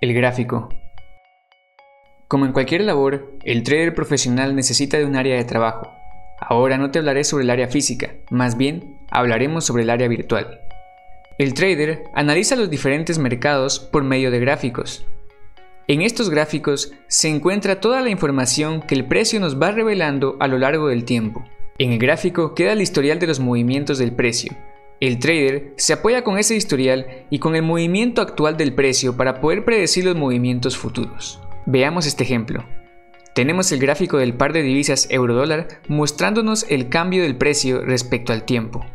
El gráfico. Como en cualquier labor, el trader profesional necesita de un área de trabajo. Ahora no te hablaré sobre el área física, más bien hablaremos sobre el área virtual. El trader analiza los diferentes mercados por medio de gráficos. En estos gráficos se encuentra toda la información que el precio nos va revelando a lo largo del tiempo. En el gráfico queda el historial de los movimientos del precio. El trader se apoya con ese historial y con el movimiento actual del precio para poder predecir los movimientos futuros. Veamos este ejemplo. Tenemos el gráfico del par de divisas euro-dólar mostrándonos el cambio del precio respecto al tiempo.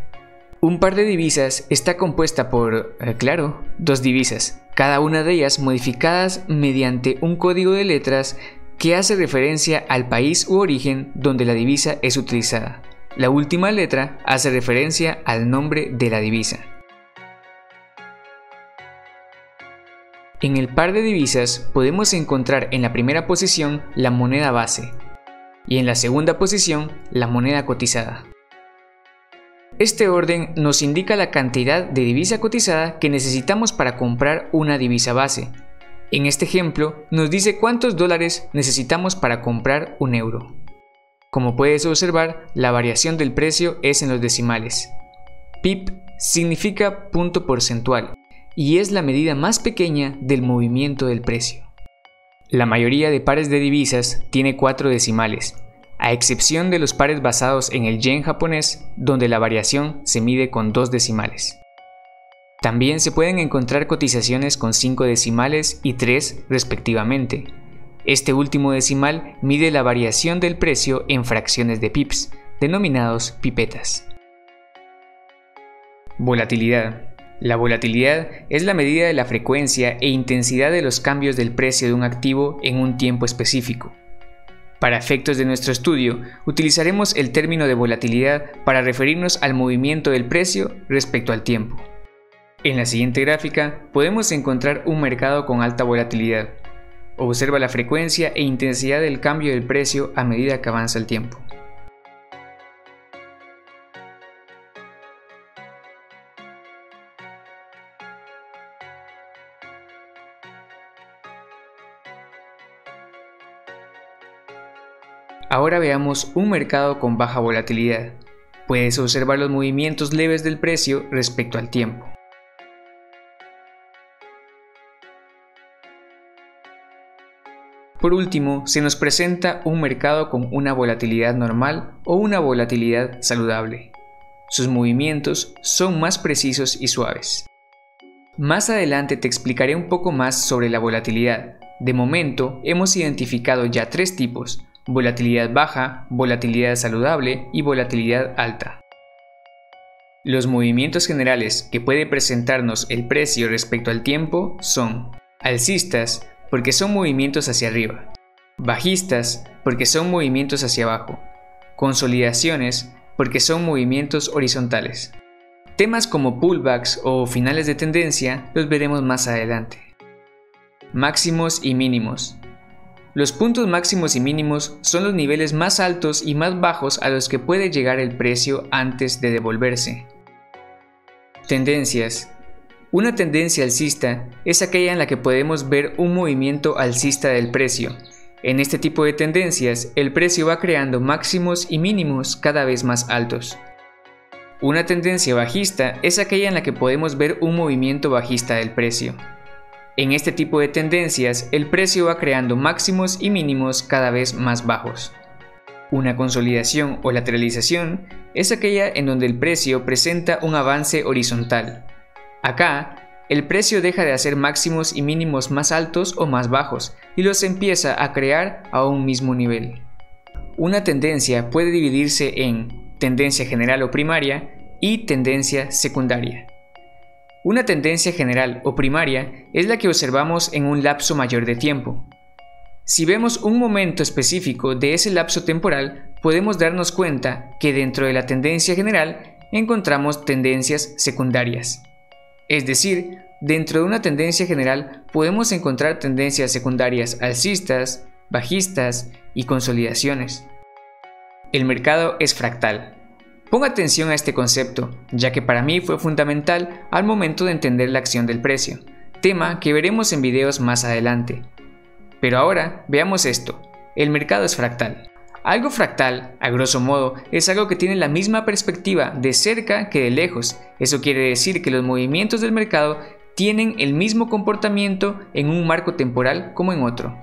Un par de divisas está compuesta por, dos divisas, cada una de ellas modificadas mediante un código de letras que hace referencia al país u origen donde la divisa es utilizada. La última letra hace referencia al nombre de la divisa. En el par de divisas podemos encontrar en la primera posición la moneda base y en la segunda posición la moneda cotizada. Este orden nos indica la cantidad de divisa cotizada que necesitamos para comprar una divisa base. En este ejemplo nos dice cuántos dólares necesitamos para comprar un euro. Como puedes observar, la variación del precio es en los decimales. PIP significa punto porcentual y es la medida más pequeña del movimiento del precio. La mayoría de pares de divisas tiene 4 decimales, a excepción de los pares basados en el yen japonés, donde la variación se mide con 2 decimales. También se pueden encontrar cotizaciones con 5 decimales y 3 respectivamente. Este último decimal mide la variación del precio en fracciones de pips, denominados pipetas. Volatilidad. La volatilidad es la medida de la frecuencia e intensidad de los cambios del precio de un activo en un tiempo específico. Para efectos de nuestro estudio, utilizaremos el término de volatilidad para referirnos al movimiento del precio respecto al tiempo. En la siguiente gráfica podemos encontrar un mercado con alta volatilidad. Observa la frecuencia e intensidad del cambio del precio a medida que avanza el tiempo. Ahora veamos un mercado con baja volatilidad. Puedes observar los movimientos leves del precio respecto al tiempo. Por último, se nos presenta un mercado con una volatilidad normal o una volatilidad saludable. Sus movimientos son más precisos y suaves. Más adelante te explicaré un poco más sobre la volatilidad. De momento, hemos identificado ya 3 tipos: volatilidad baja, volatilidad saludable y volatilidad alta. Los movimientos generales que puede presentarnos el precio respecto al tiempo son alcistas, porque son movimientos hacia arriba, bajistas, porque son movimientos hacia abajo, consolidaciones, porque son movimientos horizontales. Temas como pullbacks o finales de tendencia los veremos más adelante. Máximos y mínimos. Los puntos máximos y mínimos son los niveles más altos y más bajos a los que puede llegar el precio antes de devolverse. Tendencias. Una tendencia alcista es aquella en la que podemos ver un movimiento alcista del precio. En este tipo de tendencias, el precio va creando máximos y mínimos cada vez más altos. Una tendencia bajista es aquella en la que podemos ver un movimiento bajista del precio. En este tipo de tendencias, el precio va creando máximos y mínimos cada vez más bajos. Una consolidación o lateralización es aquella en donde el precio presenta un avance horizontal. Acá, el precio deja de hacer máximos y mínimos más altos o más bajos y los empieza a crear a un mismo nivel. Una tendencia puede dividirse en tendencia general o primaria y tendencia secundaria. Una tendencia general o primaria es la que observamos en un lapso mayor de tiempo. Si vemos un momento específico de ese lapso temporal, podemos darnos cuenta que dentro de la tendencia general encontramos tendencias secundarias. Es decir, dentro de una tendencia general podemos encontrar tendencias secundarias alcistas, bajistas y consolidaciones. El mercado es fractal. Ponga atención a este concepto, ya que para mí fue fundamental al momento de entender la acción del precio. tema que veremos en videos más adelante. Pero ahora veamos esto, el mercado es fractal. Algo fractal, a grosso modo, es algo que tiene la misma perspectiva de cerca que de lejos. Eso quiere decir que los movimientos del mercado tienen el mismo comportamiento en un marco temporal como en otro.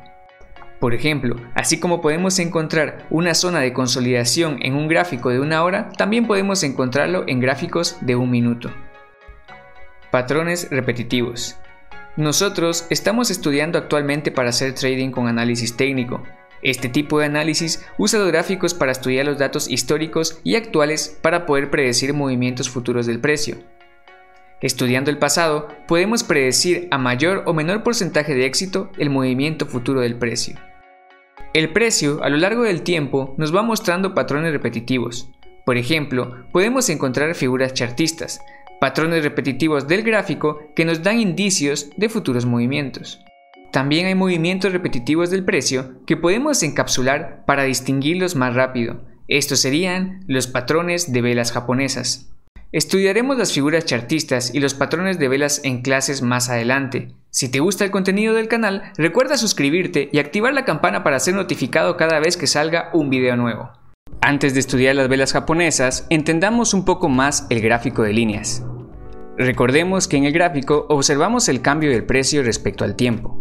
Por ejemplo, así como podemos encontrar una zona de consolidación en un gráfico de 1 hora, también podemos encontrarlo en gráficos de 1 minuto. Patrones repetitivos. Nosotros estamos estudiando actualmente para hacer trading con análisis técnico. Este tipo de análisis usa los gráficos para estudiar los datos históricos y actuales para poder predecir movimientos futuros del precio. Estudiando el pasado, podemos predecir a mayor o menor porcentaje de éxito el movimiento futuro del precio. El precio, a lo largo del tiempo, nos va mostrando patrones repetitivos. Por ejemplo, podemos encontrar figuras chartistas, patrones repetitivos del gráfico que nos dan indicios de futuros movimientos. También hay movimientos repetitivos del precio que podemos encapsular para distinguirlos más rápido. Estos serían los patrones de velas japonesas. Estudiaremos las figuras chartistas y los patrones de velas en clases más adelante. Si te gusta el contenido del canal, recuerda suscribirte y activar la campana para ser notificado cada vez que salga un video nuevo. Antes de estudiar las velas japonesas, entendamos un poco más el gráfico de líneas. Recordemos que en el gráfico observamos el cambio del precio respecto al tiempo.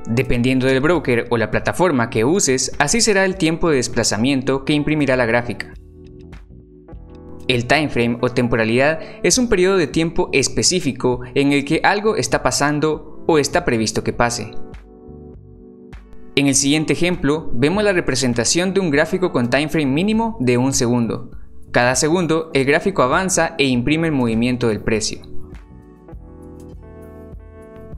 Dependiendo del broker o la plataforma que uses, así será el tiempo de desplazamiento que imprimirá la gráfica. El timeframe o temporalidad es un periodo de tiempo específico en el que algo está pasando o está previsto que pase. En el siguiente ejemplo, vemos la representación de un gráfico con timeframe mínimo de 1 segundo. Cada segundo, el gráfico avanza e imprime el movimiento del precio.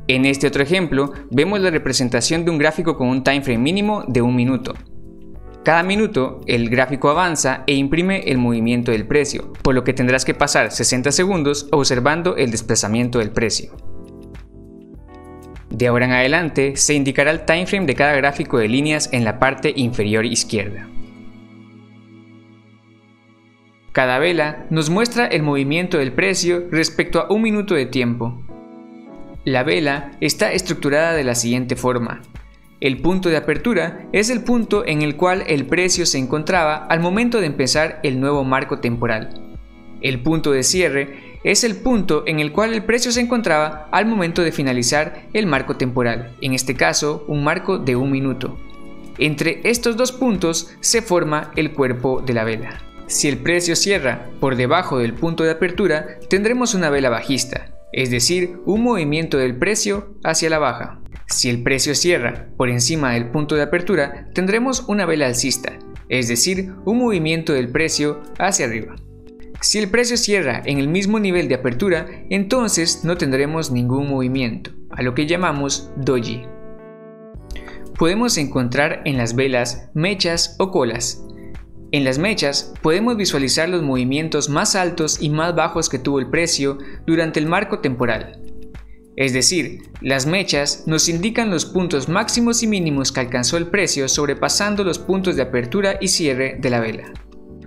En este otro ejemplo, vemos la representación de un gráfico con un timeframe mínimo de 1 minuto. Cada minuto, el gráfico avanza e imprime el movimiento del precio, por lo que tendrás que pasar 60 segundos observando el desplazamiento del precio. De ahora en adelante, se indicará el timeframe de cada gráfico de líneas en la parte inferior izquierda. Cada vela nos muestra el movimiento del precio respecto a 1 minuto de tiempo. La vela está estructurada de la siguiente forma. El punto de apertura es el punto en el cual el precio se encontraba al momento de empezar el nuevo marco temporal. El punto de cierre es el punto en el cual el precio se encontraba al momento de finalizar el marco temporal, en este caso un marco de 1 minuto. Entre estos dos puntos se forma el cuerpo de la vela. Si el precio cierra por debajo del punto de apertura, tendremos una vela bajista, es decir, un movimiento del precio hacia la baja. Si el precio cierra por encima del punto de apertura, tendremos una vela alcista, es decir, un movimiento del precio hacia arriba. Si el precio cierra en el mismo nivel de apertura, entonces no tendremos ningún movimiento, a lo que llamamos doji. Podemos encontrar en las velas mechas o colas. En las mechas podemos visualizar los movimientos más altos y más bajos que tuvo el precio durante el marco temporal. Es decir, las mechas nos indican los puntos máximos y mínimos que alcanzó el precio sobrepasando los puntos de apertura y cierre de la vela.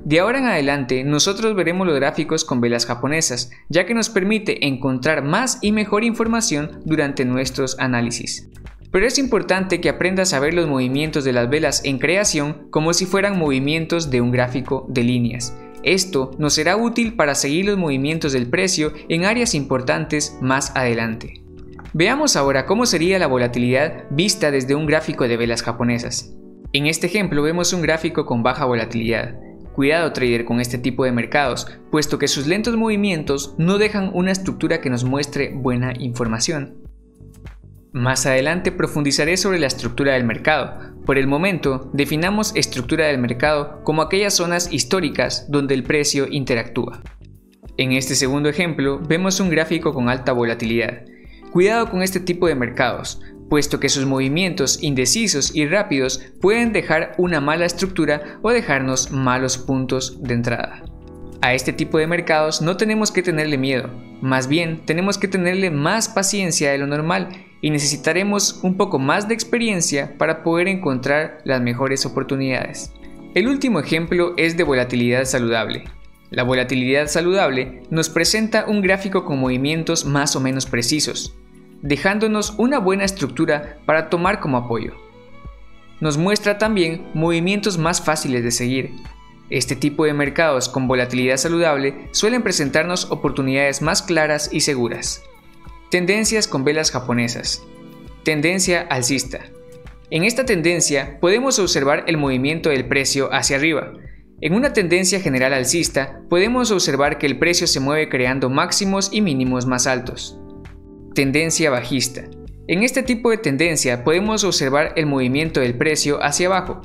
De ahora en adelante nosotros veremos los gráficos con velas japonesas, ya que nos permite encontrar más y mejor información durante nuestros análisis. Pero es importante que aprendas a ver los movimientos de las velas en creación como si fueran movimientos de un gráfico de líneas. Esto nos será útil para seguir los movimientos del precio en áreas importantes más adelante. Veamos ahora cómo sería la volatilidad vista desde un gráfico de velas japonesas. En este ejemplo vemos un gráfico con baja volatilidad. Cuidado trader con este tipo de mercados, puesto que sus lentos movimientos no dejan una estructura que nos muestre buena información. Más adelante profundizaré sobre la estructura del mercado. Por el momento, definamos estructura del mercado como aquellas zonas históricas donde el precio interactúa. En este segundo ejemplo, vemos un gráfico con alta volatilidad. Cuidado con este tipo de mercados, puesto que sus movimientos indecisos y rápidos pueden dejar una mala estructura o dejarnos malos puntos de entrada. A este tipo de mercados no tenemos que tenerle miedo, más bien tenemos que tenerle más paciencia de lo normal y necesitaremos un poco más de experiencia para poder encontrar las mejores oportunidades. El último ejemplo es de volatilidad saludable. La volatilidad saludable nos presenta un gráfico con movimientos más o menos precisos. dejándonos una buena estructura para tomar como apoyo. Nos muestra también movimientos más fáciles de seguir. Este tipo de mercados con volatilidad saludable suelen presentarnos oportunidades más claras y seguras. Tendencias con velas japonesas. Tendencia alcista. En esta tendencia podemos observar el movimiento del precio hacia arriba. En una tendencia general alcista podemos observar que el precio se mueve creando máximos y mínimos más altos. Tendencia bajista. En este tipo de tendencia podemos observar el movimiento del precio hacia abajo.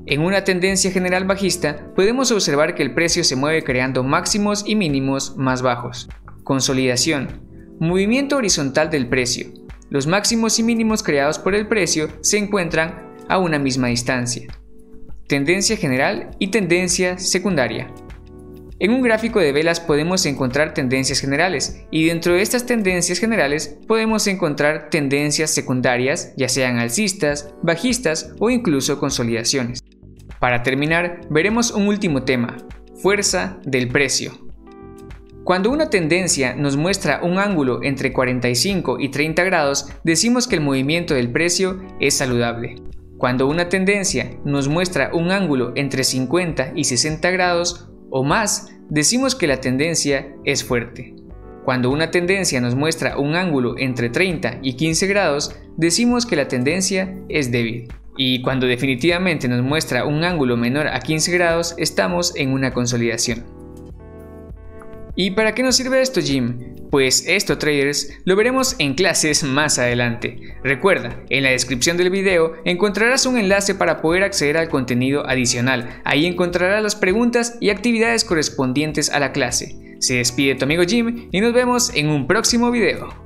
En una tendencia general bajista podemos observar que el precio se mueve creando máximos y mínimos más bajos. Consolidación. Movimiento horizontal del precio. Los máximos y mínimos creados por el precio se encuentran a una misma distancia. Tendencia general y tendencia secundaria. En un gráfico de velas podemos encontrar tendencias generales y dentro de estas tendencias generales podemos encontrar tendencias secundarias, ya sean alcistas, bajistas o incluso consolidaciones. Para terminar, veremos un último tema: fuerza del precio. Cuando una tendencia nos muestra un ángulo entre 45 y 30 grados, decimos que el movimiento del precio es saludable. Cuando una tendencia nos muestra un ángulo entre 50 y 60 grados o más, decimos que la tendencia es fuerte. Cuando una tendencia nos muestra un ángulo entre 30 y 15 grados, decimos que la tendencia es débil. Y cuando definitivamente nos muestra un ángulo menor a 15 grados, estamos en una consolidación. ¿Y para qué nos sirve esto, Jim? Pues esto, traders, lo veremos en clases más adelante. Recuerda, en la descripción del video encontrarás un enlace para poder acceder al contenido adicional. Ahí encontrarás las preguntas y actividades correspondientes a la clase. Se despide tu amigo Jim y nos vemos en un próximo video.